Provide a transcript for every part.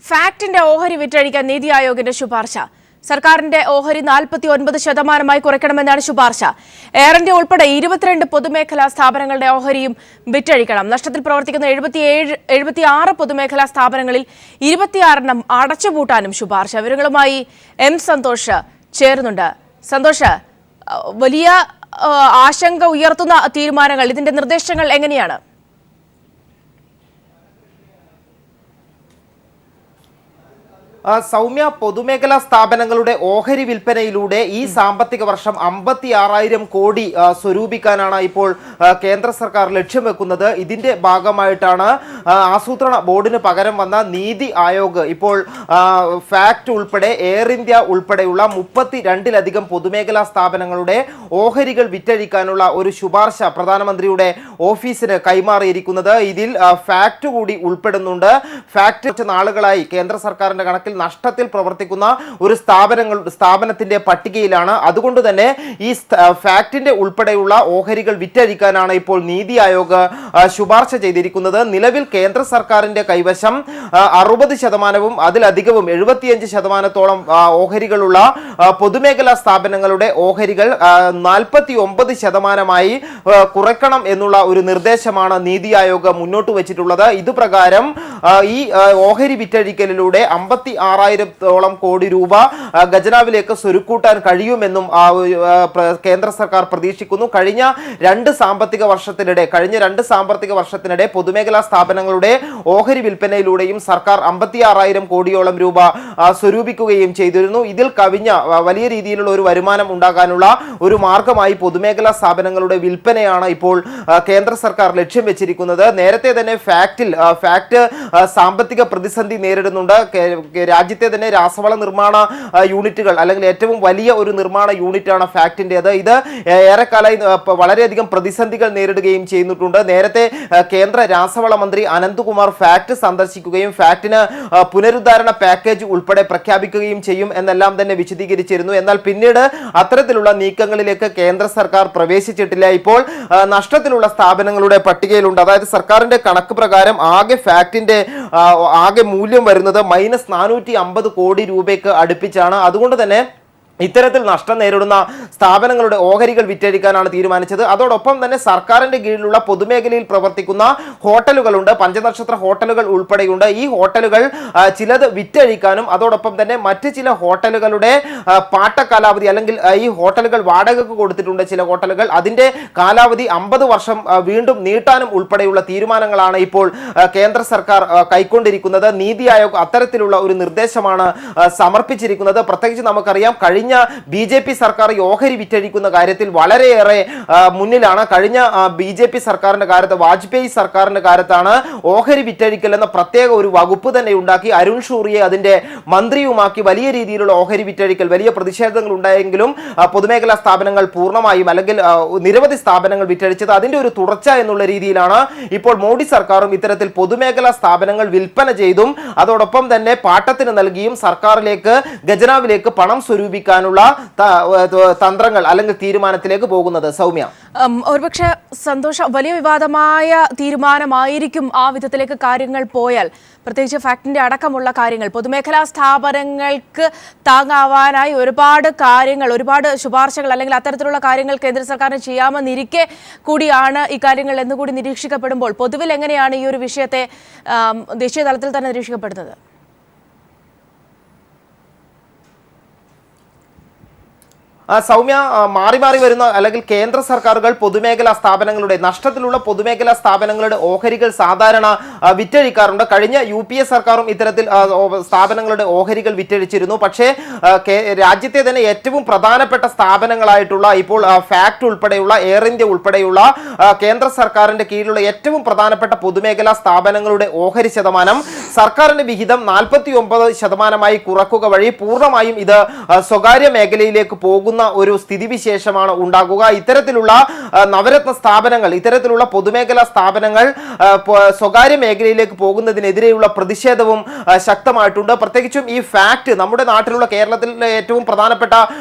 ഫാക്ടിന്റെ ഓഹരി വിറ്റഴിക്കാൻ നീതി ആയോഗിന്റെ ശുപാർശ. സർക്കാരിന്റെ ഓഹരി 49% കുറയ്ക്കണമെന്നാണ് ശുപാർശ. എയർ ഇന്ത്യ ഉൾപ്പെടെ 22 പൊതുമേഖലാ സ്ഥാപനങ്ങളുടെ ഓഹരിയും വിറ്റഴിക്കണം. നഷ്ടത്തിൽ പ്രവർത്തിക്കുന്ന 76 പൊതുമേഖലാ സ്ഥാപനങ്ങളിൽ 26 അടച്ചുപൂട്ടാനും ശുപാർശ. വിവരങ്ങളുമായി എം സന്തോഷ് ചേരുന്നുണ്ട്. സന്തോഷ്, വലിയ ആശങ്ക ഉയർത്തുന്ന തീരുമാനങ്ങൾ, ഇതിന്റെ നിർദ്ദേശങ്ങൾ എങ്ങനെയാണ്? സൗമ്യ, പൊതുമേഖലാ സ്ഥാപനങ്ങളുടെ ഓഹരി വിൽപ്പനയിലൂടെ ഈ സാമ്പത്തിക വർഷം 56,000 കോടി സ്വരൂപിക്കാനാണ് ഇപ്പോൾ കേന്ദ്ര സർക്കാർ ലക്ഷ്യം വെക്കുന്നത്. ഇതിന്റെ ഭാഗമായിട്ടാണ് ആസൂത്രണ ബോർഡിന് പകരം വന്ന നീതി ആയോഗ് ഇപ്പോൾ ഫാക്ട് ഉൾപ്പെടെ എയർ ഇന്ത്യ ഉൾപ്പെടെയുള്ള 32ലധികം പൊതുമേഖലാ സ്ഥാപനങ്ങളുടെ ഓഹരികൾ വിറ്റഴിക്കാനുള്ള ഒരു ശുപാർശ പ്രധാനമന്ത്രിയുടെ ഓഫീസിന് കൈമാറിയിരിക്കുന്നത്. ഇതിൽ ഫാക്ട് കൂടി ഉൾപ്പെടുന്നുണ്ട്. ഫാക്ട് നാളുകളായി കേന്ദ്ര സർക്കാരിന്റെ കണക്കിൽ നഷ്ടത്തിൽ പ്രവർത്തിക്കുന്ന ഒരു സ്ഥാപനത്തിന്റെ പട്ടികയിലാണ്. അതുകൊണ്ട് തന്നെ ഈ ഫാക്ടിന്റെ ഉൾപ്പെടെയുള്ള ഓഹരികൾ വിറ്റഴിക്കാനാണ് ഇപ്പോൾ നീതി ആയോഗ് ശുപാർശ ചെയ്തിരിക്കുന്നത്. നിലവിൽ കേന്ദ്ര സർക്കാരിന്റെ കൈവശം 60%, അതിലധികവും 75%-ഓളം ഓഹരികളുള്ള പൊതുമേഖലാ സ്ഥാപനങ്ങളുടെ ഓഹരികൾ 49%-ആയി കുറയ്ക്കണം എന്നുള്ള ഒരു നിർദ്ദേശമാണ് നീതി ആയോഗ് മുന്നോട്ട് വെച്ചിട്ടുള്ളത്. ഇതുപ്രകാരം ഈ ഓഹരി വിറ്റഴിക്കലിലൂടെ 56,000-ഓളം കോടി രൂപ ഖജനാവിലേക്ക് സ്വരുക്കൂട്ടാൻ കഴിയുമെന്നും കേന്ദ്ര സർക്കാർ പ്രതീക്ഷിക്കുന്നു. കഴിഞ്ഞ രണ്ട് സാമ്പത്തിക വർഷത്തിനിടെ പൊതുമേഖലാ സ്ഥാപനങ്ങളുടെ ഓഹരി വിൽപ്പനയിലൂടെയും സർക്കാർ 56,000 കോടിയോളം രൂപ സ്വരൂപിക്കുകയും ചെയ്തിരുന്നു. ഇതിൽ കവിഞ്ഞ വലിയ രീതിയിലുള്ള ഒരു വരുമാനം ഉണ്ടാകാനുള്ള ഒരു മാർഗമായി പൊതുമേഖലാ സ്ഥാപനങ്ങളുടെ വിൽപ്പനയാണ് ഇപ്പോൾ കേന്ദ്ര സർക്കാർ ലക്ഷ്യം വെച്ചിരിക്കുന്നത്. നേരത്തെ തന്നെ ഫാക്ട് സാമ്പത്തിക പ്രതിസന്ധി നേരിടുന്നുണ്ട്. രാജ്യത്തെ തന്നെ രാസവള നിർമ്മാണ യൂണിറ്റുകൾ, അല്ലെങ്കിൽ ഏറ്റവും വലിയ ഒരു നിർമ്മാണ യൂണിറ്റാണ് ഫാക്ടിൻ്റെത്. ഇത് ഏറെക്കാലമായി വളരെയധികം പ്രതിസന്ധികൾ നേരിടുകയും ചെയ്യുന്നിട്ടുണ്ട്. നേരത്തെ കേന്ദ്ര രാസവള മന്ത്രി അനന്ത്കുമാർ ഫാക്ട് സന്ദർശിക്കുകയും ഫാക്ടിന് പുനരുദ്ധാരണ പാക്കേജ് ഉൾപ്പെടെ പ്രഖ്യാപിക്കുകയും ചെയ്യും എന്നെല്ലാം തന്നെ വിശദീകരിച്ചിരുന്നു. എന്നാൽ പിന്നീട് അത്തരത്തിലുള്ള നീക്കങ്ങളിലേക്ക് കേന്ദ്ര സർക്കാർ പ്രവേശിച്ചിട്ടില്ല. ഇപ്പോൾ നഷ്ടത്തിലുള്ള സ്ഥാപനങ്ങളുടെ പട്ടികയിലുണ്ട്. അതായത് സർക്കാരിന്റെ കണക്ക് പ്രകാരം ഫാക്ടിന്റെ ആകെ മൂല്യം വരുന്നത് -450 കോടി രൂപയ്ക്ക് അടുപ്പിച്ചാണ്. അതുകൊണ്ട് തന്നെ ഇത്തരത്തിൽ നഷ്ടം നേരിടുന്ന സ്ഥാപനങ്ങളുടെ ഓഹരികൾ വിറ്റഴിക്കാനാണ് തീരുമാനിച്ചത്. അതോടൊപ്പം തന്നെ സർക്കാരിന്റെ കീഴിലുള്ള പൊതുമേഖലയിൽ പ്രവർത്തിക്കുന്ന ഹോട്ടലുകളുണ്ട്, പഞ്ചനക്ഷത്ര ഹോട്ടലുകൾ ഉൾപ്പെടെയുണ്ട്. ഈ ഹോട്ടലുകൾ ചിലത് വിറ്റഴിക്കാനും അതോടൊപ്പം തന്നെ മറ്റ് ചില ഹോട്ടലുകളുടെ പാട്ടകാലാവധി, അല്ലെങ്കിൽ ഈ ഹോട്ടലുകൾ വാടകയ്ക്ക് കൊടുത്തിട്ടുണ്ട് ചില ഹോട്ടലുകൾ, അതിന്റെ കാലാവധി 50 വർഷം വീണ്ടും നീട്ടാനും ഉൾപ്പെടെയുള്ള തീരുമാനങ്ങളാണ് ഇപ്പോൾ കേന്ദ്ര സർക്കാർ കൈക്കൊണ്ടിരിക്കുന്നത്. നീതി ആയോഗ് അത്തരത്തിലുള്ള ഒരു നിർദ്ദേശമാണ് സമർപ്പിച്ചിരിക്കുന്നത്. പ്രത്യേകിച്ച് നമുക്കറിയാം, കഴിഞ്ഞ BJP സർക്കാർ ഓഹരി വിറ്റഴിക്കുന്ന കാര്യത്തിൽ വളരെയേറെ മുന്നിലാണ്. കഴിഞ്ഞ BJP സർക്കാരിന്റെ കാലത്ത്, വാജ്പേയി സർക്കാരിന്റെ കാലത്താണ് ഓഹരി വിറ്റഴിക്കൽ എന്ന പ്രത്യേക ഒരു വകുപ്പ് തന്നെ ഉണ്ടാക്കി അരുൺ ഷൂറിയെ അതിന്റെ മന്ത്രിയുമാക്കി വലിയ രീതിയിലുള്ള ഓഹരി വിറ്റഴിക്കൽ, വലിയ പ്രതിഷേധങ്ങൾ ഉണ്ടായെങ്കിലും പൊതുമേഖലാ സ്ഥാപനങ്ങൾ പൂർണ്ണമായും, അല്ലെങ്കിൽ നിരവധി സ്ഥാപനങ്ങൾ വിറ്റഴിച്ചത്. അതിന്റെ ഒരു തുടർച്ച എന്നുള്ള രീതിയിലാണ് ഇപ്പോൾ മോഡി സർക്കാരും ഇത്തരത്തിൽ പൊതുമേഖലാ സ്ഥാപനങ്ങൾ വിൽപ്പന ചെയ്തും അതോടൊപ്പം തന്നെ പാട്ടത്തിന് നൽകിയും സർക്കാരിലേക്ക്, ഖജനാവിലേക്ക് പണം സ്വരൂപിക്കാൻ തന്ത്രങ്ങൾ അല്ലെങ്കിൽ തീരുമാനത്തിലേക്ക് പോകുന്നത്. സൗമ്യ, ഒരുപക്ഷെ സന്തോഷം, വലിയ വിവാദമായ തീരുമാനമായിരിക്കും ആ വിധത്തിലേക്ക് കാര്യങ്ങൾ പോയാൽ. പ്രത്യേകിച്ച് ഫാക്ടിന്റെ അടക്കമുള്ള കാര്യങ്ങൾ, പൊതുമേഖലാ സ്ഥാപനങ്ങൾക്ക് താങ്ങാവാനായി ഒരുപാട് കാര്യങ്ങൾ, ഒരുപാട് ശുപാർശകൾ, അല്ലെങ്കിൽ അത്തരത്തിലുള്ള കാര്യങ്ങൾ കേന്ദ്ര സർക്കാരിന് ചെയ്യാമെന്നിരിക്കെ കൂടിയാണ് ഈ കാര്യങ്ങൾ എന്നുകൂടി നിരീക്ഷിക്കപ്പെടുമ്പോൾ പൊതുവിൽ എങ്ങനെയാണ് ഈ ഒരു വിഷയത്തെ ദേശീയ തലത്തിൽ തന്നെ നിരീക്ഷിക്കപ്പെടുന്നത്? സൗമ്യ, മാറി മാറി വരുന്ന, അല്ലെങ്കിൽ കേന്ദ്ര സർക്കാരുകൾ പൊതുമേഖലാ സ്ഥാപനങ്ങളുടെ, നഷ്ടത്തിലുള്ള പൊതുമേഖലാ സ്ഥാപനങ്ങളുടെ ഓഹരികൾ സാധാരണ വിറ്റഴിക്കാറുണ്ട്. കഴിഞ്ഞ UPA സർക്കാരും ഇത്തരത്തിൽ സ്ഥാപനങ്ങളുടെ ഓഹരികൾ വിറ്റഴിച്ചിരുന്നു. പക്ഷേ രാജ്യത്തെ തന്നെ ഏറ്റവും പ്രധാനപ്പെട്ട സ്ഥാപനങ്ങളായിട്ടുള്ള, ഇപ്പോൾ ഫാക്ട് ഉൾപ്പെടെയുള്ള, എയർ ഇന്ത്യ ഉൾപ്പെടെയുള്ള കേന്ദ്ര സർക്കാരിന്റെ കീഴിലുള്ള ഏറ്റവും പ്രധാനപ്പെട്ട പൊതുമേഖലാ സ്ഥാപനങ്ങളുടെ ഓഹരി ശതമാനം സർക്കാരിന്റെ വിഹിതം 49%-ആയി കുറക്കുക വഴി പൂർണ്ണമായും ഇത് സ്വകാര്യ മേഖലയിലേക്ക് പോകുന്ന ഒരു സ്ഥിതിവിശേഷമാണ് ഉണ്ടാകുക. ഇത്തരത്തിലുള്ള നവരത്ന സ്ഥാപനങ്ങൾ, ഇത്തരത്തിലുള്ള പൊതുമേഖലാ സ്ഥാപനങ്ങൾ സ്വകാര്യ മേഖലയിലേക്ക് പോകുന്നതിനെതിരെയുള്ള പ്രതിഷേധവും ശക്തമായിട്ടുണ്ട്. പ്രത്യേകിച്ചും ഈ ഫാക്ട്, നമ്മുടെ നാട്ടിലുള്ള കേരളത്തിലെ ഏറ്റവും പ്രധാനപ്പെട്ട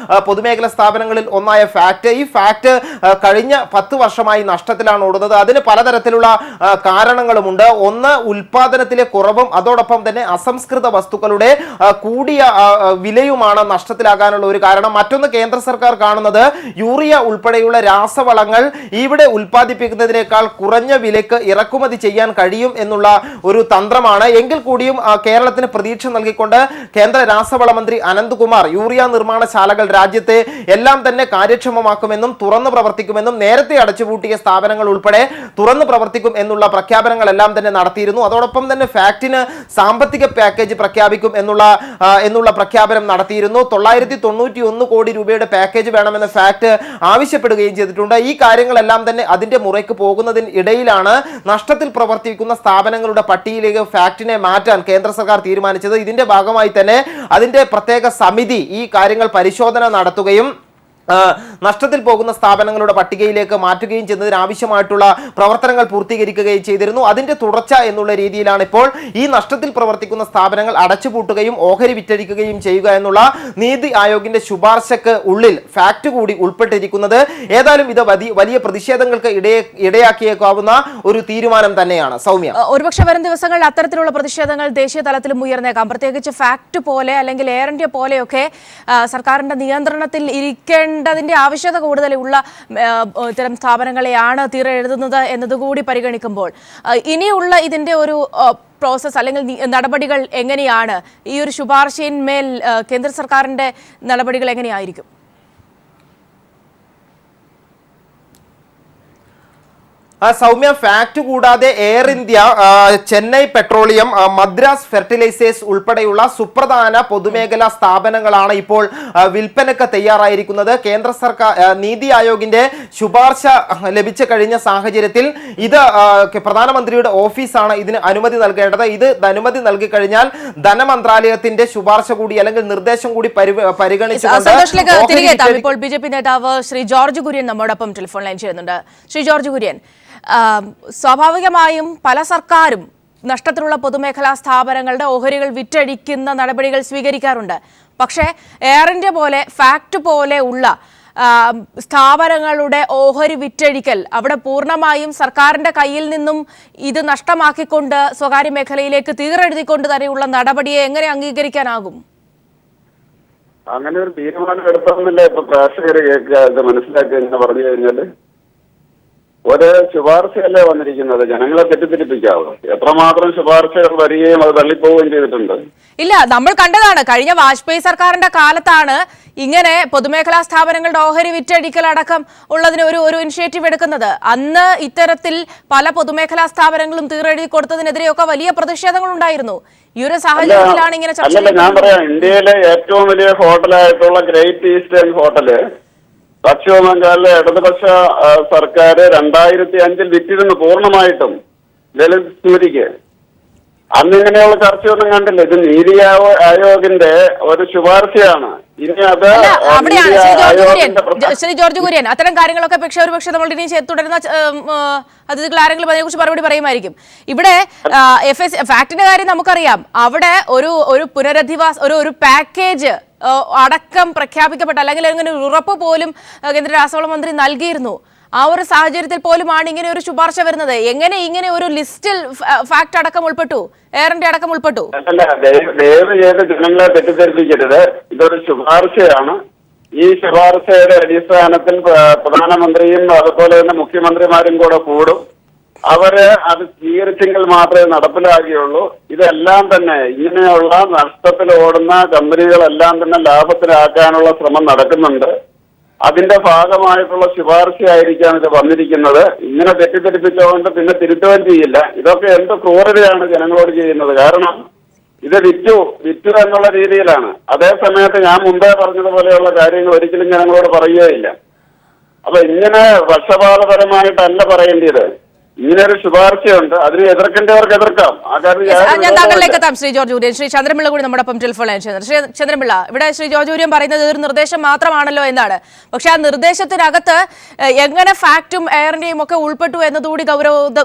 പൊതുമേഖലാ സ്ഥാപനങ്ങളിൽ ഒന്നായ ഫാക്ട്, ഈ ഫാക്ട് കഴിഞ്ഞ 10 വർഷമായി നഷ്ടത്തിലാണ് ഓടുന്നത്. അതിന് പലതരത്തിലുള്ള കാരണങ്ങളുമുണ്ട്. ഒന്ന്, ഉൽപാദനത്തിലെ കുറവും അതോടൊപ്പം തന്നെ അസംസ്കൃത വസ്തുക്കളുടെ കൂടിയ വിലയുമാണ് നഷ്ടത്തിലാകാനുള്ള ഒരു കാരണം. മറ്റൊന്ന്, കേന്ദ്ര സർക്കാർ കാണുന്നത് യൂറിയ ഉൾപ്പെടെയുള്ള രാസവളങ്ങൾ ഇവിടെ ഉൽപ്പാദിപ്പിക്കുന്നതിനേക്കാൾ കുറഞ്ഞ വിലക്ക് ഇറക്കുമതി ചെയ്യാൻ കഴിയും എന്നുള്ള ഒരു തന്ത്രമാണ്. എങ്കിൽ കൂടിയും കേരളത്തിന് പ്രതീക്ഷ നൽകിക്കൊണ്ട് കേന്ദ്ര രാസവള മന്ത്രി അനന്ത്കുമാർ യൂറിയ നിർമ്മാണശാലകൾ രാജ്യത്തെ എല്ലാം തന്നെ കാര്യക്ഷമമാക്കുമെന്നും തുറന്നു പ്രവർത്തിക്കുമെന്നും നേരത്തെ അടച്ചുപൂട്ടിയ സ്ഥാപനങ്ങൾ ഉൾപ്പെടെ തുറന്നു പ്രവർത്തിക്കും എന്നുള്ള പ്രഖ്യാപനങ്ങളെല്ലാം തന്നെ നടത്തിയിരുന്നു. അതോടൊപ്പം തന്നെ ഫാക്ടിന് സാമ്പത്തിക പാക്കേജ് പ്രഖ്യാപിക്കും എന്നുള്ള പ്രഖ്യാപനം നടത്തിയിരുന്നു. 991 കോടി രൂപയുടെ പാക്കേജ് വേണമെന്ന ഫാക്ട് ആവശ്യപ്പെടുകയും ചെയ്തിട്ടുണ്ട്. ഈ കാര്യങ്ങളെല്ലാം തന്നെ അതിന്റെ മുറയ്ക്ക് പോകുന്നതിന് ഇടയിലാണ് നഷ്ടത്തിൽ പ്രവർത്തിക്കുന്ന സ്ഥാപനങ്ങളുടെ പട്ടികയിലേക്ക് ഫാക്ടിനെ മാറ്റാൻ കേന്ദ്ര സർക്കാർ തീരുമാനിച്ചത്. ഇതിന്റെ ഭാഗമായി തന്നെ അതിന്റെ പ്രത്യേക സമിതി ഈ കാര്യങ്ങൾ പരിശോധന നടത്തുകയും നഷ്ടത്തിൽ പോകുന്ന സ്ഥാപനങ്ങളുടെ പട്ടികയിലേക്ക് മാറ്റുകയും ചെയ്യുന്നതിന് ആവശ്യമായിട്ടുള്ള പ്രവർത്തനങ്ങൾ പൂർത്തീകരിക്കുകയും ചെയ്തിരുന്നു. അതിന്റെ തുടർച്ച എന്നുള്ള രീതിയിലാണ് ഇപ്പോൾ ഈ നഷ്ടത്തിൽ പ്രവർത്തിക്കുന്ന സ്ഥാപനങ്ങൾ അടച്ചുപൂട്ടുകയും ഓഹരി വിറ്റഴിക്കുകയും ചെയ്യുക എന്നുള്ള നീതി ആയോഗിന്റെ ശുപാർശക്ക് ഉള്ളിൽ ഫാക്ട് കൂടി ഉൾപ്പെട്ടിരിക്കുന്നത്. ഏതായാലും ഇത് വലിയ പ്രതിഷേധങ്ങൾക്ക് ഇടയാക്കിയേക്കാവുന്ന ഒരു തീരുമാനം തന്നെയാണ്. സൗമ്യ, ഒരുപക്ഷെ വരും ദിവസങ്ങളിൽ അത്തരത്തിലുള്ള പ്രതിഷേധങ്ങൾ ദേശീയ തലത്തിലും ഉയർന്നേക്കാം. പ്രത്യേകിച്ച് ഫാക്ട് പോലെ അല്ലെങ്കിൽ എയർ ഇന്ത്യ പോലെയൊക്കെ സർക്കാരിന്റെ നിയന്ത്രണത്തിൽ ണ്ടതിന്റെ ആവശ്യകത കൂടുതലുള്ള ഇത്തരം സ്ഥാപനങ്ങളെയാണ് തീരെ എഴുതുന്നത് എന്നതുകൂടി പരിഗണിക്കുമ്പോൾ ഇനിയുള്ള ഇതിന്റെ ഒരു പ്രോസസ് അല്ലെങ്കിൽ നടപടികൾ എങ്ങനെയാണ്? ഈ ഒരു ശുപാർശയിന്മേൽ കേന്ദ്ര സർക്കാരിന്റെ നടപടികൾ എങ്ങനെയായിരിക്കും? സൗമ്യ, ഫാക്ട് കൂടാതെ air India, Chennai petroleum, Madras fertilizers ഉൾപ്പെടെയുള്ള സുപ്രധാന പൊതുമേഖലാ സ്ഥാപനങ്ങളാണ് ഇപ്പോൾ വിൽപ്പനക്ക് തയ്യാറായിരിക്കുന്നത്. കേന്ദ്ര സർക്കാർ നീതി ആയോഗിന്റെ ശുപാർശ ലഭിച്ചു കഴിഞ്ഞ സാഹചര്യത്തിൽ ഇത് പ്രധാനമന്ത്രിയുടെ ഓഫീസാണ് ഇതിന് അനുമതി നൽകേണ്ടത്. ഇത് അനുമതി നൽകി കഴിഞ്ഞാൽ ധനമന്ത്രാലയത്തിന്റെ ശുപാർശ കൂടി അല്ലെങ്കിൽ നിർദ്ദേശം കൂടി പരിഗണിച്ചുകൊണ്ട് ഇപ്പോൾ ബിജെപി നേതാവ് ശ്രീ ജോർജ് കുര്യൻ നമ്മോടൊപ്പം ടെലിഫോൺ ലൈൻ ചെയ്യുന്നുണ്ട്. ശ്രീ ജോർജ് കുര്യൻ, സ്വാഭാവികമായും പല സർക്കാരും നഷ്ടത്തിലുള്ള പൊതുമേഖലാ സ്ഥാപനങ്ങളുടെ ഓഹരികൾ വിറ്റഴിക്കുന്ന നടപടികൾ സ്വീകരിക്കാറുണ്ട്. പക്ഷേ എയർ ഇന്ത്യ പോലെ ഫാക്ട് പോലെ ഉള്ള സ്ഥാപനങ്ങളുടെ ഓഹരി വിറ്റഴിക്കൽ, അവിടെ പൂർണ്ണമായും സർക്കാരിന്റെ കയ്യിൽ നിന്നും ഇത് നഷ്ടമാക്കിക്കൊണ്ട് സ്വകാര്യ മേഖലയിലേക്ക് തീരെഴുതിക്കൊണ്ട് തന്നെയുള്ള നടപടിയെ എങ്ങനെ അംഗീകരിക്കാനാകും? അങ്ങനെ ഒരു തീരുമാനം എടുത്തതെന്നല്ലേ ഇപ്പൊ പ്രേക്ഷകർ കേൾക്കുക, മനസ്സിലാക്കുക എന്ന് പറഞ്ഞു കഴിഞ്ഞാല് ഒരു ശുപാർശയല്ലേ വന്നിരിക്കുന്നത്. ജനങ്ങളെ തെറ്റിദ്ധരിപ്പിക്കാവോ? എത്രമാത്രം ശുപാർശകൾ വരികയും അത് തള്ളിപ്പോവുകയും ചെയ്തിട്ടുണ്ട്. ഇല്ല, നമ്മൾ കണ്ടതാണ്. കഴിഞ്ഞ വാജ്പേയി സർക്കാരിന്റെ കാലത്താണ് ഇങ്ങനെ പൊതുമേഖലാ സ്ഥാപനങ്ങളുടെ ഓഹരി വിറ്റഴിക്കൽ അടക്കം ഉള്ളതിന് ഒരു ഇനിഷ്യേറ്റീവ് എടുക്കുന്നത്. അന്ന് ഇത്തരത്തിൽ പല പൊതുമേഖലാ സ്ഥാപനങ്ങളും തീരെഴുതി കൊടുത്തതിനെതിരെയൊക്കെ വലിയ പ്രതിഷേധങ്ങൾ ഉണ്ടായിരുന്നു. ഈ ഒരു സാഹചര്യത്തിലാണ് ഇങ്ങനെ ചർച്ച. ഞാൻ പറയാം, ഇന്ത്യയിലെ ഏറ്റവും വലിയ ഹോട്ടലായിട്ടുള്ള ഗ്രേറ്റ് ഈസ്റ്റേൺ ഹോട്ടല് പശ്ചിമ ബംഗാളിലെ ഇടതുപക്ഷ സർക്കാർ 2005 വിറ്റിരുന്നു പൂർണ്ണമായിട്ടും ലളിത് സൂരിക്ക്. അന്നിങ്ങനെയുള്ള ചർച്ചയൊന്നും കണ്ടില്ല. ഇത് നീതി ആയോഗിന്റെ ഒരു ശുപാർശയാണ്. ഇനി അത് ശ്രീ ജോർജ് കുര്യൻ, അത്തരം കാര്യങ്ങളൊക്കെ ഒരുപക്ഷെ നമ്മൾ ഇനി തുടരുന്ന അതിഥികൾ ആരെങ്കിലും അതിനെക്കുറിച്ച് മറുപടി പറയുമായിരിക്കും. ഇവിടെ ഫാക്ടിന്റെ കാര്യം നമുക്കറിയാം. അവിടെ ഒരു പുനരധിവാസ ഒരു പാക്കേജ് അടക്കം പ്രഖ്യാപിക്കപ്പെട്ട അല്ലെങ്കിൽ അങ്ങനെ ഒരു ഉറപ്പ് പോലും കേന്ദ്ര രാസവള മന്ത്രി നൽകിയിരുന്നു. ആ ഒരു സാഹചര്യത്തിൽ പോലുമാണ് ഇങ്ങനെ ഒരു ശുപാർശ വരുന്നത്. എങ്ങനെ ഇങ്ങനെ ഒരു ലിസ്റ്റിൽ ഫാക്ട് അടക്കം ഉൾപ്പെട്ടു, എയർ ഇന്ത്യ അടക്കം ഉൾപ്പെട്ടു? ദയവ് ചെയ്ത് ജനങ്ങളെ തെറ്റിദ്ധരിപ്പിക്കരുത്. ഇതൊരു ശുപാർശയാണ്. ഈ ശുപാർശയുടെ അടിസ്ഥാനത്തിൽ പ്രധാനമന്ത്രിയും അതുപോലെ തന്നെ മുഖ്യമന്ത്രിമാരും കൂടെ കൂടും. അവര് അത് സ്വീകരിച്ചെങ്കിൽ മാത്രമേ നടപ്പിലാകുകയുള്ളൂ. ഇതെല്ലാം തന്നെ ഇങ്ങനെയുള്ള നഷ്ടത്തിൽ ഓടുന്ന കമ്പനികളെല്ലാം തന്നെ ലാഭത്തിലാക്കാനുള്ള ശ്രമം നടക്കുന്നുണ്ട്. അതിന്റെ ഭാഗമായിട്ടുള്ള ശുപാർശയായിരിക്കാം ഇത് വന്നിരിക്കുന്നത്. ഇങ്ങനെ തെറ്റിദ്ധരിപ്പിച്ചുകൊണ്ട് പിന്നെ തിരുത്തുകയും ചെയ്യില്ല. ഇതൊക്കെ എന്ത് ക്രൂരതയാണ് ജനങ്ങളോട് ചെയ്യുന്നത്. കാരണം ഇത് വിറ്റു എന്നുള്ള രീതിയിലാണ്. അതേ സമയത്ത് ഞാൻ മുമ്പേ പറഞ്ഞതുപോലെയുള്ള കാര്യങ്ങൾ ഒരിക്കലും ജനങ്ങളോട് പറയുകയില്ല. അപ്പൊ ഇങ്ങനെ പക്ഷപാതപരമായിട്ടല്ല പറയേണ്ടത്. ഇങ്ങനൊരു ശുപാർശയുണ്ട്, അതിന് എതിർക്കേണ്ടവർക്ക് എതിർക്കാം. ആ കാര്യം ഞാൻ താങ്കളിലേക്ക് എത്താം. ശ്രീ ജോർജ് കുര്യൻ, ശ്രീ ചന്ദ്രപിള്ള കൂടി നമ്മുടെ ഒപ്പം ടെലിഫോൺ ലൈൻ ചെയ്യുന്നത്. ശ്രീ ചന്ദ്രപിള്ള, ഇവിടെ ശ്രീ ജോർജ് കുര്യൻ പറയുന്നത് ഒരു നിർദ്ദേശം മാത്രമാണല്ലോ എന്നാണ്. പക്ഷെ ആ നിർദ്ദേശത്തിനകത്ത് എങ്ങനെ ഫാക്റ്റും എയർ ഇന്ത്യയും ഒക്കെ ഉൾപ്പെട്ടു എന്നതുകൂടി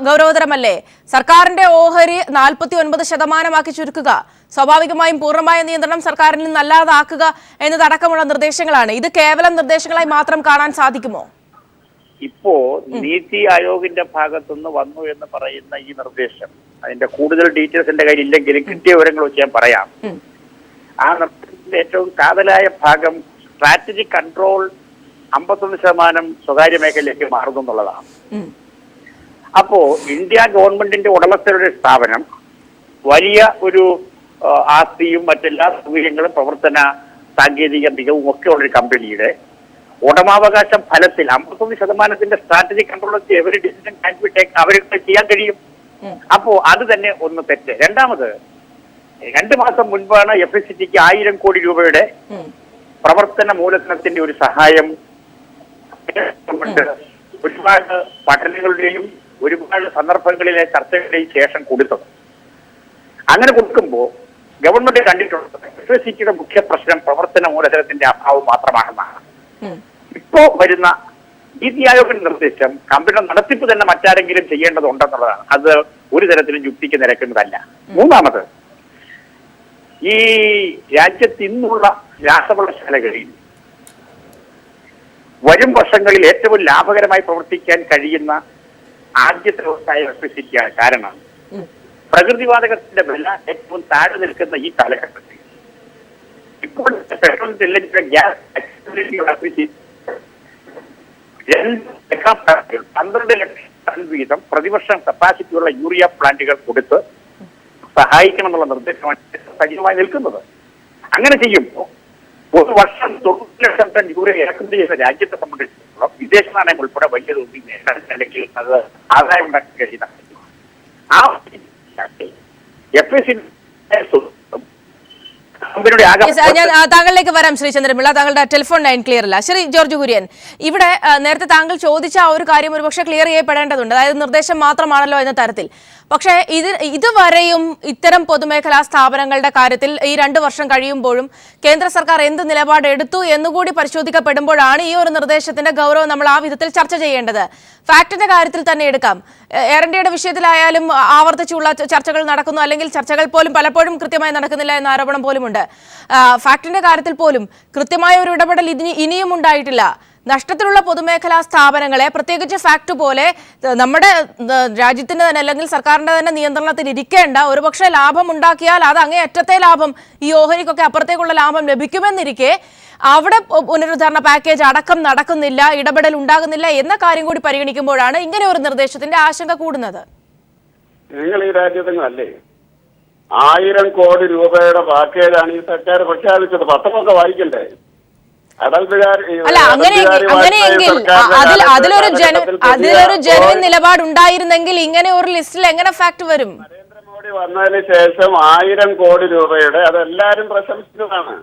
ഗൗരവതരമല്ലേ? സർക്കാരിന്റെ ഓഹരി 49% ചുരുക്കുക, സ്വാഭാവികമായും പൂർണ്ണമായ നിയന്ത്രണം സർക്കാരിൽ നിന്ന് അല്ലാതാക്കുക എന്നതടക്കമുള്ള നിർദ്ദേശങ്ങളാണ്. ഇത് കേവലം നിർദ്ദേശങ്ങളായി മാത്രം കാണാൻ സാധിക്കുമോ? ഇപ്പോ നീതി ആയോഗിന്റെ ഭാഗത്തുനിന്ന് വന്നു എന്ന് പറയുന്ന ഈ നിർദ്ദേശം, അതിന്റെ കൂടുതൽ ഡീറ്റെയിൽസ് എന്റെ കയ്യിൽ ഇല്ലെങ്കിലും കിട്ടിയ വിവരങ്ങൾ വെച്ച് ഞാൻ പറയാം. ആ നിർദ്ദേശത്തിന്റെ ഏറ്റവും കാതലായ ഭാഗം സ്ട്രാറ്റജിക് കൺട്രോൾ 51% സ്വകാര്യ മേഖലയിലേക്ക് മാറുന്നു എന്നുള്ളതാണ്. അപ്പോ ഇന്ത്യ ഗവൺമെന്റിന്റെ ഉടമസ്ഥരുടെ സ്ഥാപനം വലിയ ഒരു ആസ്തിയും മറ്റെല്ലാ സൗകര്യങ്ങളും പ്രവർത്തന സാങ്കേതിക മികവും ഒക്കെ ഉള്ളൊരു കമ്പനിയുടെ ഉടമാവകാശം ഫലത്തിൽ 51% strategic control every decision can be take അവർക്ക് ചെയ്യാൻ കഴിയും. അപ്പോ അത് തന്നെ ഒന്ന് തെറ്റ്. രണ്ടാമത്, 2 മാസം മുൻപാണ് FSCTക്ക് 1000 കോടി രൂപയുടെ പ്രവർത്തന മൂലധനത്തിന്റെ ഒരു സഹായം ഒരുപാട് പഠനങ്ങളുടെയും ഒരുപാട് സന്ദർഭങ്ങളിലെ ചർച്ചകളുടെയും ശേഷം കൊടുത്തത്. അങ്ങനെ കൊടുക്കുമ്പോൾ ഗവൺമെന്റ് കണ്ടിട്ടുള്ളത് FSCTയുടെ മുഖ്യ പ്രശ്നം പ്രവർത്തന മൂലധനത്തിന്റെ അഭാവം മാത്രമാണെന്നാണ്. ഇപ്പോ വരുന്ന നീതി ആയോഗിന്റെ നിർദ്ദേശം കമ്പനിയുടെ നടത്തിപ്പ് തന്നെ മറ്റാരെങ്കിലും ചെയ്യേണ്ടതുണ്ടെന്നുള്ളതാണ്. അത് ഒരു തരത്തിലും യുക്തിക്ക് നിരക്കുന്നതല്ല. മൂന്നാമത്, ഈ രാജ്യത്ത് ഇന്നുള്ള രാസവളശാലകളിൽ വരും വർഷങ്ങളിൽ ഏറ്റവും ലാഭകരമായി പ്രവർത്തിക്കാൻ കഴിയുന്ന ആദ്യത്തെ വ്യവസായ FSCTയാണ്. കാരണം പ്രകൃതിവാതകത്തിന്റെ വില ഏറ്റവും താഴെ നിൽക്കുന്ന ഈ കാലഘട്ടത്തിൽ ഇപ്പോൾ പെട്രോൾ ഗ്യാസ് 12 ലക്ഷം ടൺ വീതം പ്രതിവർഷം കപ്പാസിറ്റിയുള്ള യൂറിയ പ്ലാന്റുകൾ കൊടുത്ത് സഹായിക്കണമെന്നുള്ള നിർദ്ദേശമാണ് സജീവമായി നിൽക്കുന്നത്. അങ്ങനെ ചെയ്യുമ്പോൾ ഒരു വർഷം 90 ലക്ഷം ടൺ യൂറിയ ഇറക്കുമതി ചെയ്യുന്ന രാജ്യത്തെ സംബന്ധിച്ചിടത്തോളം വിദേശ നാണയം ഉൾപ്പെടെ വലിയ തോതിൽ നേടാൻ അല്ലെങ്കിൽ അത് ആദായം ഉണ്ടാക്കാൻ കഴിയുന്ന ആ FSCT ഞാൻ താങ്കളിലേക്ക് വരാം. ശ്രീ ചന്ദ്രപിള്ള, താങ്കളുടെ ടെലിഫോൺ ലൈൻ ക്ലിയർ അല്ല. ശ്രീ ജോർജ് കുര്യൻ, ഇവിടെ നേരത്തെ താങ്കൾ ചോദിച്ച ആ ഒരു കാര്യം ഒരുപക്ഷെ ക്ലിയർ ചെയ്യപ്പെടേണ്ടതുണ്ട്. അതായത് നിർദ്ദേശം മാത്രമാണല്ലോ എന്ന തരത്തിൽ. പക്ഷേ ഇതുവരെയും ഇത്തരം പൊതുമേഖലാ സ്ഥാപനങ്ങളുടെ കാര്യത്തിൽ ഈ 2 വർഷം കഴിയുമ്പോഴും കേന്ദ്ര സർക്കാർ എന്ത് നിലപാടെടുത്തു എന്നുകൂടി പരിശോധിക്കപ്പെടുമ്പോഴാണ് ഈ ഒരു നിർദ്ദേശത്തിന്റെ ഗൗരവം നമ്മൾ ആ വിധത്തിൽ ചർച്ച ചെയ്യേണ്ടത്. ഫാക്ടിന്റെ കാര്യത്തിൽ തന്നെ എടുക്കാം. എയർ ഇന്ത്യയുടെ വിഷയത്തിലായാലും ആവർത്തിച്ചുള്ള ചർച്ചകൾ നടക്കുന്നു, അല്ലെങ്കിൽ ചർച്ചകൾ പോലും പലപ്പോഴും കൃത്യമായി നടക്കുന്നില്ല എന്ന ആരോപണം പോലുമുണ്ട്. ഫാക്ടിന്റെ കാര്യത്തിൽ പോലും കൃത്യമായ ഒരു ഇടപെടൽ ഇനിയും ഉണ്ടായിട്ടില്ല. നഷ്ടത്തിലുള്ള പൊതുമേഖലാ സ്ഥാപനങ്ങളെ, പ്രത്യേകിച്ച് ഫാക്ട് പോലെ നമ്മുടെ രാജ്യത്തിന്റെ തന്നെ അല്ലെങ്കിൽ സർക്കാരിന്റെ തന്നെ നിയന്ത്രണത്തിൽ ഇരിക്കേണ്ട, ഒരുപക്ഷെ ലാഭം ഉണ്ടാക്കിയാൽ അത് അങ്ങേയറ്റത്തെ ലാഭം, ഈ ഓഹരിക്കൊക്കെ അപ്പുറത്തേക്കുള്ള ലാഭം ലഭിക്കുമെന്നിരിക്കെ അവിടെ പുനരുദ്ധാരണ പാക്കേജ് അടക്കം നടക്കുന്നില്ല, ഇടപെടൽ ഉണ്ടാകുന്നില്ല എന്ന കാര്യം കൂടി പരിഗണിക്കുമ്പോഴാണ് ഇങ്ങനെ ഒരു നിർദ്ദേശത്തിന്റെ ആശങ്ക കൂടുന്നത്. നിങ്ങൾ ഈ രാജ്യത്തല്ലേ 1000 കോടി രൂപയുടെ പാക്കേജാണ് ഈ സർക്കാർ പ്രഖ്യാപിച്ചത്. പത്രമൊക്കെ വായിക്കണ്ടേ? അല്ല, അങ്ങനെയെങ്കിൽ അതിലൊരു ജനുവിൻ നിലപാടുണ്ടായിരുന്നെങ്കിൽ ഇങ്ങനെ ഒരു ലിസ്റ്റിൽ എങ്ങനെ ഫാക്ട് വരും? നരേന്ദ്രമോദി വന്നതിന് ശേഷം 1000 കോടി രൂപയുടെ, അതെല്ലാരും പ്രശംസിച്ചതാണ്.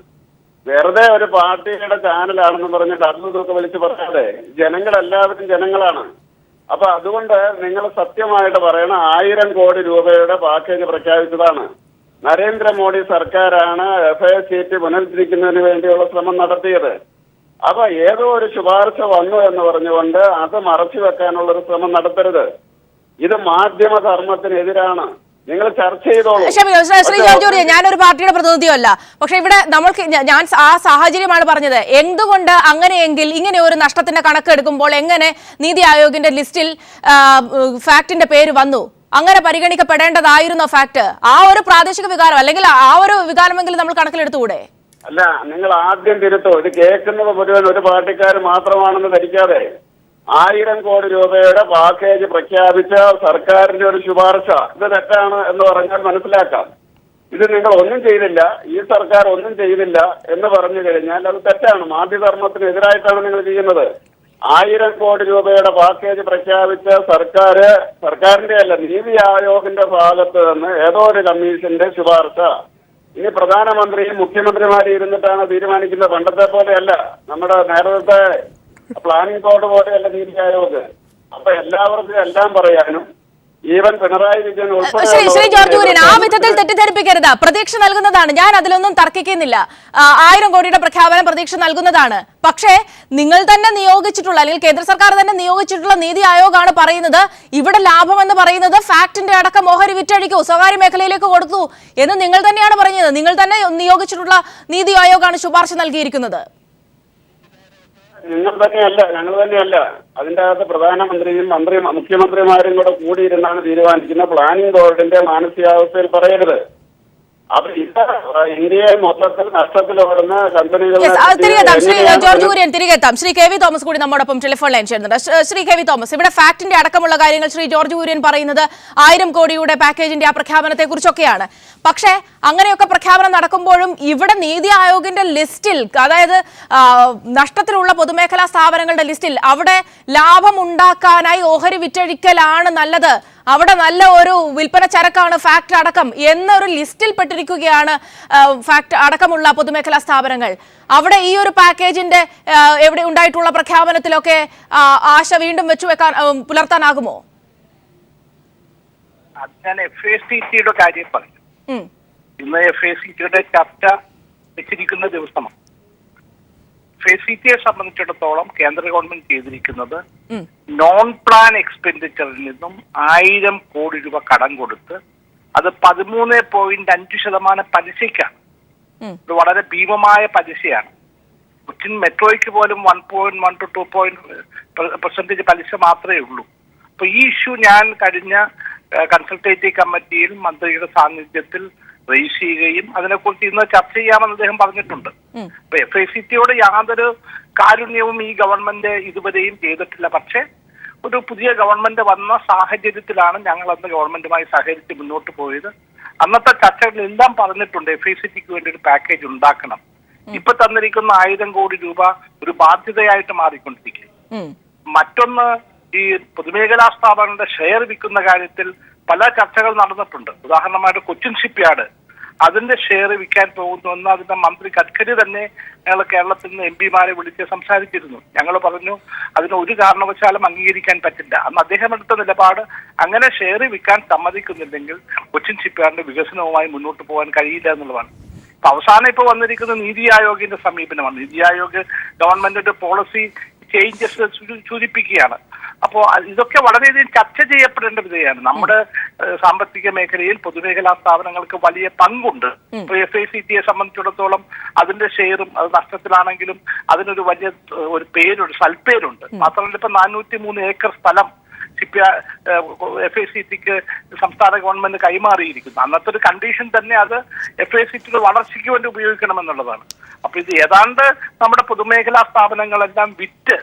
വെറുതെ ഒരു പാർട്ടിയുടെ ചാനലാണെന്ന് പറഞ്ഞിട്ട് അതൊക്കെ വിളിച്ച് പറയാതെ ജനങ്ങളെല്ലാവരും ജനങ്ങളാണ്. അപ്പൊ അതുകൊണ്ട് നിങ്ങൾ സത്യമായിട്ട് പറയണം, 1000 കോടി രൂപയുടെ പാക്കേജ് പ്രഖ്യാപിച്ചതാണ്. നരേന്ദ്രമോദി സർക്കാരാണ് FSCT പുനരുദ്ധരിക്കുന്നതിന് വേണ്ടിയുള്ള ശ്രമം നടത്തിയത്. അപ്പൊ ഏതോ ഒരു ശുപാർശ വന്നു എന്ന് പറഞ്ഞുകൊണ്ട് അത് മറച്ചു വെക്കാനുള്ളൊരു ശ്രമം നടത്തരുത്. ഇത് മാധ്യമധർമ്മത്തിനെതിരാണ്. നിങ്ങൾ ചർച്ച ചെയ്തോളൂ. ശ്രീ ജോർജ്, ഞാനൊരു പാർട്ടിയുടെ പ്രതിനിധിയല്ല. പക്ഷെ ഇവിടെ നമ്മൾക്ക് ഞാൻ ആ സാഹചര്യമാണ് പറഞ്ഞത്. എന്തുകൊണ്ട് അങ്ങനെയെങ്കിൽ ഇങ്ങനെ ഒരു നഷ്ടത്തിന്റെ കണക്കെടുക്കുമ്പോൾ എങ്ങനെ നീതി ആയോഗിന്റെ ലിസ്റ്റിൽ ഫാക്ടിന്റെ പേര് വന്നു? അങ്ങനെ പരിഗണിക്കപ്പെടേണ്ടതായിരുന്നോ ഫാക്ട്? ആ ഒരു പ്രാദേശിക വികാരം അല്ലെങ്കിൽ ആ ഒരു വികാരമെങ്കിലും നമ്മൾ കണക്കിലെടുത്തുകൂടെ? അല്ല, നിങ്ങൾ ആദ്യം തിരുത്തോ. ഇത് കേൾക്കുന്നത് മുഴുവൻ ഒരു പാർട്ടിക്കാർ മാത്രമാണെന്ന് ധരിക്കാതെ 1000 കോടി രൂപയുടെ പാക്കേജ് പ്രഖ്യാപിച്ച സർക്കാരിന്റെ ഒരു ശുപാർശ ഇത് തെറ്റാണ് എന്ന് പറഞ്ഞാൽ മനസ്സിലാക്കാം. ഇത് നിങ്ങൾ ഒന്നും ചെയ്തില്ല, ഈ സർക്കാർ ഒന്നും ചെയ്തില്ല എന്ന് പറഞ്ഞു കഴിഞ്ഞാൽ അത് തെറ്റാണ്. മാധ്യമധർമ്മത്തിന് എതിരായിട്ടാണ് നിങ്ങൾ ചെയ്യുന്നത്. 1000 കോടി രൂപയുടെ പാക്കേജ് പ്രഖ്യാപിച്ച സർക്കാരിന്റെ അല്ല, നീതി ആയോഗിന്റെ ഭാഗത്ത് നിന്ന് ഏതോ ഒരു കമ്മീഷന്റെ ശുപാർശ. ഇനി പ്രധാനമന്ത്രിയും മുഖ്യമന്ത്രിമാരും ഇരുന്നിട്ടാണ് തീരുമാനിക്കുന്നത്. പണ്ടത്തെ പോലെയല്ല, നമ്മുടെ നേരത്തെ പ്ലാനിംഗ് ബോർഡ് പോലെയല്ല നീതി ആയോഗ്. അപ്പൊ എല്ലാവർക്കും എല്ലാം പറയാനും ഈവൻ പിണറായി വിജയൻ ശ്രീ ജോർജ് കുര്യൻ ആ വിധത്തിൽ തെറ്റിദ്ധരിപ്പിക്കരുത്. പ്രതീക്ഷ നൽകുന്നതാണ്, ഞാൻ അതിലൊന്നും തർക്കിക്കുന്നില്ല. 1000 കോടിയുടെ പ്രഖ്യാപനം പ്രതീക്ഷ നൽകുന്നതാണ്. പക്ഷേ നിങ്ങൾ തന്നെ നിയോഗിച്ചിട്ടുള്ള അല്ലെങ്കിൽ കേന്ദ്ര സർക്കാർ തന്നെ നിയോഗിച്ചിട്ടുള്ള നീതി ആയോഗാണ് പറയുന്നത് ഇവിടെ ലാഭം എന്ന് പറയുന്നത് ഫാക്ടിന്റെ അടക്കം ഓഹരി വിറ്റഴിക്കൂ, സ്വകാര്യ മേഖലയിലേക്ക് കൊടുത്തു എന്ന് നിങ്ങൾ തന്നെയാണ് പറഞ്ഞത്. നിങ്ങൾ തന്നെ നിയോഗിച്ചിട്ടുള്ള നീതി ആയോഗാണ് ശുപാർശ നൽകിയിരിക്കുന്നത്. ഞങ്ങൾ തന്നെയല്ല. അതിന്റെ അകത്ത് പ്രധാനമന്ത്രിയും മുഖ്യമന്ത്രിമാരും കൂടെ കൂടിയിരുന്നാണ് തീരുമാനിക്കുന്ന പ്ലാനിംഗ് ബോർഡിന്റെ മാനസികാവസ്ഥയിൽ പറയരുത്. അപ്പൊ ഇത് ഇന്ത്യയെ മൊത്തത്തിൽ നഷ്ടത്തിലോടുന്ന കമ്പനികൾ. ശ്രീ ജോർജ് കുര്യൻ തിരികെ എത്താം. ശ്രീ കെ വി തോമസ് കൂടി നമ്മോടൊപ്പം ടെലിഫോൺ ലൈൻ ചേരുന്നുണ്ട്. ശ്രീ കെ വി തോമസ്, ഇവിടെ ഫാക്ടിന്റെ അടക്കമുള്ള കാര്യങ്ങൾ ശ്രീ ജോർജ് കുര്യൻ പറയുന്നത് 1000 കോടിയുടെ പാക്കേജിന്റെ ആ പ്രഖ്യാപനത്തെ കുറിച്ചൊക്കെയാണ്. പക്ഷേ അങ്ങനെയൊക്കെ പ്രഖ്യാപനം നടക്കുമ്പോഴും ഇവിടെ നീതി ആയോഗിന്റെ ലിസ്റ്റിൽ, അതായത് നഷ്ടത്തിലുള്ള പൊതുമേഖലാ സ്ഥാപനങ്ങളുടെ ലിസ്റ്റിൽ അവിടെ ലാഭം ഉണ്ടാക്കാനായി ഓഹരി വിറ്റഴിക്കലാണ് നല്ലത്, അവിടെ നല്ല ഒരു വിൽപ്പന ചരക്കാണ് ഫാക്ട് അടക്കം എന്നൊരു ലിസ്റ്റിൽ പെട്ടിരിക്കുകയാണ് ഫാക്ട് അടക്കമുള്ള പൊതുമേഖലാ സ്ഥാപനങ്ങൾ. അവിടെ ഈ ഒരു പാക്കേജിന്റെ എവിടെ ഉണ്ടായിട്ടുള്ള പ്രഖ്യാപനത്തിലൊക്കെ ആശ വീണ്ടും പുലർത്താനാകുമോ? ഞാൻ FACTയുടെ കാര്യം പറഞ്ഞു. ഇന്ന് FACTയുടെ ചർച്ച വെച്ചിരിക്കുന്ന ദിവസമാണ്. FACTയെ സംബന്ധിച്ചിടത്തോളം കേന്ദ്ര ഗവൺമെന്റ് ചെയ്തിരിക്കുന്നത് നോൺ പ്ലാൻ എക്സ്പെൻഡിച്ചറിൽ നിന്നും 1000 കോടി രൂപ കടം കൊടുത്ത് അത് 13.5% പലിശയ്ക്കാണ്. ഇത് വളരെ ഭീമമായ പലിശയാണ്. കൊച്ചിൻ മെട്രോയ്ക്ക് പോലും 1.1 to 2% പലിശ മാത്രമേ ഉള്ളൂ. അപ്പൊ ഈ ഇഷ്യൂ ഞാൻ കഴിഞ്ഞ കൺസൾട്ടേറ്റീവ് കമ്മിറ്റിയിൽ മന്ത്രിയുടെ സാന്നിധ്യത്തിൽ റേസ് ചെയ്യുകയും അതിനെക്കുറിച്ച് ഇന്ന് ചർച്ച ചെയ്യാമെന്ന് അദ്ദേഹം പറഞ്ഞിട്ടുണ്ട്. അപ്പൊ FACTയോട് യാതൊരു കാരുണ്യവും ഈ ഗവൺമെന്റ് ഇതുവരെയും ചെയ്തിട്ടില്ല. പക്ഷേ ഒരു പുതിയ ഗവൺമെന്റ് വന്ന സാഹചര്യത്തിലാണ് ഞങ്ങൾ അന്ന് ഗവൺമെന്റുമായി സഹകരിച്ച് മുന്നോട്ട് പോയത്. അന്നത്തെ ചർച്ചകളിലെല്ലാം പറഞ്ഞിട്ടുണ്ട് FACTക്ക് വേണ്ടി ഒരു പാക്കേജ് ഉണ്ടാക്കണം. ഇപ്പൊ തന്നിരിക്കുന്ന 1000 കോടി രൂപ ഒരു ബാധ്യതയായിട്ട് മാറിക്കൊണ്ടിരിക്കും. മറ്റൊന്ന്, ഈ പൊതുമേഖലാ സ്ഥാപനങ്ങളുടെ ഷെയർ വിൽക്കുന്ന കാര്യത്തിൽ പല ചർച്ചകൾ നടന്നിട്ടുണ്ട്. ഉദാഹരണമായിട്ട് കൊച്ചിൻ ഷിപ്പ്യാർഡ് അതിന്റെ ഷെയർ വിൽക്കാൻ പോകുന്നുവെന്ന് അതിന്റെ മന്ത്രി ഗഡ്കരി തന്നെ ഞങ്ങൾ കേരളത്തിൽ നിന്ന് MP മാരെ വിളിച്ച് സംസാരിച്ചിരുന്നു. ഞങ്ങൾ പറഞ്ഞു അതിന് ഒരു കാരണവശാലും അംഗീകരിക്കാൻ പറ്റില്ല. അന്ന് അദ്ദേഹം എടുത്ത നിലപാട് അങ്ങനെ ഷെയർ വിൽക്കാൻ സമ്മതിക്കുന്നില്ലെങ്കിൽ കൊച്ചിൻ ഷിപ്പ്യാർഡിന്റെ വികസനവുമായി മുന്നോട്ട് പോകാൻ കഴിയില്ല എന്നുള്ളതാണ്. അപ്പൊ അവസാനം ഇപ്പൊ വന്നിരിക്കുന്ന നീതി ആയോഗിന്റെ സമീപനമാണ്. നീതി ആയോഗ് ഗവൺമെന്റിന്റെ പോളിസി ചേഞ്ചസ് സൂചിപ്പിക്കുകയാണ്. അപ്പോൾ ഇതൊക്കെ വളരെയധികം ചർച്ച ചെയ്യപ്പെടേണ്ട വിധയാണ്. നമ്മുടെ സാമ്പത്തിക മേഖലയിൽ പൊതുമേഖലാ സ്ഥാപനങ്ങൾക്ക് വലിയ പങ്കുണ്ട്. ഇപ്പോൾ FACTയെ സംബന്ധിച്ചിടത്തോളം അതിന്റെ ഷെയറും അത് നഷ്ടത്തിലാണെങ്കിലും അതിനൊരു വലിയ ഒരു സൽപ്പേരുണ്ട്. മാത്രമല്ല ഇപ്പൊ 403 ഏക്കർ സ്ഥലം FACTക്ക് സംസ്ഥാന ഗവൺമെന്റ് കൈമാറിയിരിക്കുന്നു. അന്നത്തെ ഒരു കണ്ടീഷൻ തന്നെ അത് FACTയുടെ വളർച്ചയ്ക്ക് വേണ്ടി ഉപയോഗിക്കണമെന്നുള്ളതാണ്. അപ്പൊ ഇത് ഏതാണ്ട് നമ്മുടെ പൊതുമേഖലാ സ്ഥാപനങ്ങളെല്ലാം വിറ്റ്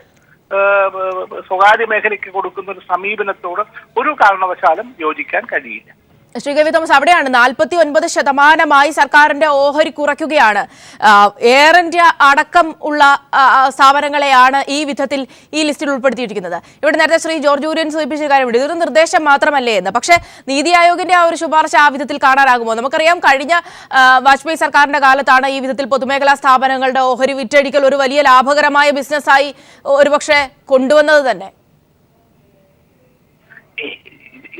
സ്വകാര്യ മേഖലയ്ക്ക് കൊടുക്കുന്ന ഒരു സമീപനത്തോട് ഒരു കാരണവശാലും യോജിക്കാൻ കഴിയില്ല. ശ്രീ കെ വി തോമസ്, അവിടെയാണ് 49% സർക്കാരിന്റെ ഓഹരി കുറയ്ക്കുകയാണ്. എയർ ഇന്ത്യ അടക്കം ഉള്ള സ്ഥാപനങ്ങളെയാണ് ഈ വിധത്തിൽ ഈ ലിസ്റ്റിൽ ഉൾപ്പെടുത്തിയിരിക്കുന്നത്. ഇവിടെ നേരത്തെ ശ്രീ ജോർജ് കുര്യൻ സൂചിപ്പിച്ച കാര്യമുണ്ട്, ഇതൊരു നിർദ്ദേശം മാത്രമല്ലേ എന്ന്. പക്ഷേ നീതി ആയോഗിന്റെ ആ ഒരു ശുപാർശ ആ വിധത്തിൽ കാണാനാകുമോ? നമുക്കറിയാം കഴിഞ്ഞ വാജ്പേയി സർക്കാരിന്റെ കാലത്താണ് ഈ വിധത്തിൽ പൊതുമേഖലാ സ്ഥാപനങ്ങളുടെ ഓഹരി വിറ്റഴിക്കൽ ഒരു വലിയ ലാഭകരമായ ബിസിനസ്സായി ഒരുപക്ഷെ കൊണ്ടുവന്നത് തന്നെ.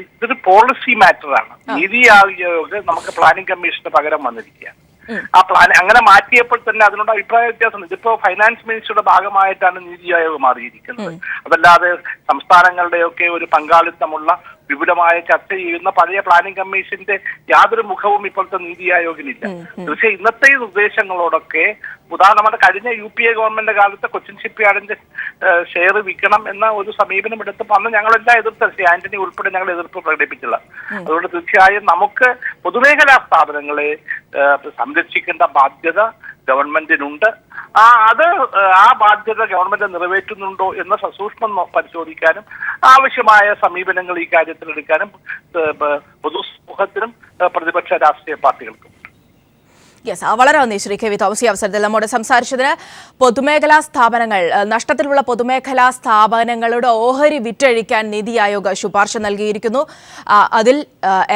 ഇതൊരു പോളിസി മാറ്ററാണ്. നീതി ആയോഗ് നമുക്ക് പ്ലാനിംഗ് കമ്മീഷന് പകരം വന്നിരിക്കുകയാണ്. ആ പ്ലാൻ അങ്ങനെ മാറ്റിയപ്പോൾ തന്നെ അതിനോട് അഭിപ്രായ വ്യത്യാസമുണ്ട്. ഇതിപ്പോ ഫൈനാൻസ് മിനിസ്റ്ററുടെ ഭാഗമായിട്ടാണ് നീതി ആയോഗ് മാറിയിരിക്കുന്നത്. അതല്ലാതെ സംസ്ഥാനങ്ങളുടെയൊക്കെ ഒരു പങ്കാളിത്തമുള്ള വിപുലമായ ചർച്ച ചെയ്യുന്ന പഴയ പ്ലാനിംഗ് കമ്മീഷന്റെ യാതൊരു മുഖവും ഇപ്പോഴത്തെ നീതി ആയോഗിനില്ല. തീർച്ചയായും ഇന്നത്തെ ഈ നിർദ്ദേശങ്ങളോടൊക്കെ ഉദാഹരണമായിട്ട് കഴിഞ്ഞ UPA ഗവൺമെന്റ് കാലത്ത് കൊച്ചിൻ ഷിപ്പ്യാർഡിന്റെ ഷെയർ വിൽക്കണം എന്ന ഒരു സമീപനം എടുത്തപ്പോൾ അന്ന് ഞങ്ങളെല്ലാം എതിർത്ത്, ശ്രീ ആന്റണി ഉൾപ്പെടെ ഞങ്ങൾ എതിർപ്പ് പ്രകടിപ്പിച്ചില്ല. അതുകൊണ്ട് തീർച്ചയായും നമുക്ക് പൊതുമേഖലാ സ്ഥാപനങ്ങളെ സംരക്ഷിക്കേണ്ട ബാധ്യത ഗവൺമെന്റിനുണ്ട്. ആ ബാധ്യത ഗവൺമെന്റ് നിറവേറ്റുന്നുണ്ടോ എന്ന് സസൂക്ഷ്മം പരിശോധിക്കാനും ആവശ്യമായ സമീപനങ്ങൾ ഈ കാര്യത്തിൽ എടുക്കാനും പൊതുസമൂഹത്തിനും പ്രതിപക്ഷ രാഷ്ട്രീയ പാർട്ടികൾക്കും. യെസ്, വളരെ നന്ദി ശ്രീ കെ വി തോമസ് ഈ അവസരത്തിൽ നമ്മോട് സംസാരിച്ചതിന്. പൊതുമേഖലാ സ്ഥാപനങ്ങൾ, നഷ്ടത്തിലുള്ള പൊതുമേഖലാ സ്ഥാപനങ്ങളുടെ ഓഹരി വിറ്റഴിക്കാൻ നീതി ആയോഗ് ശുപാർശ നൽകിയിരിക്കുന്നു. അതിൽ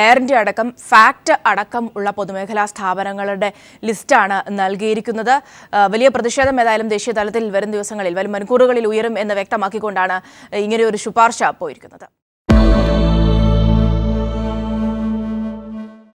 എയർ ഇന്ത്യ അടക്കം ഫാക്ട് അടക്കം ഉള്ള പൊതുമേഖലാ സ്ഥാപനങ്ങളുടെ ലിസ്റ്റാണ് നൽകിയിരിക്കുന്നത്. വലിയ പ്രതിഷേധം ഏതായാലും ദേശീയ തലത്തിൽ വരും ദിവസങ്ങളിൽ, വരും മണിക്കൂറുകളിൽ ഉയരും എന്ന് വ്യക്തമാക്കിക്കൊണ്ടാണ് ഇങ്ങനെയൊരു ശുപാർശ പോയിരിക്കുന്നത്.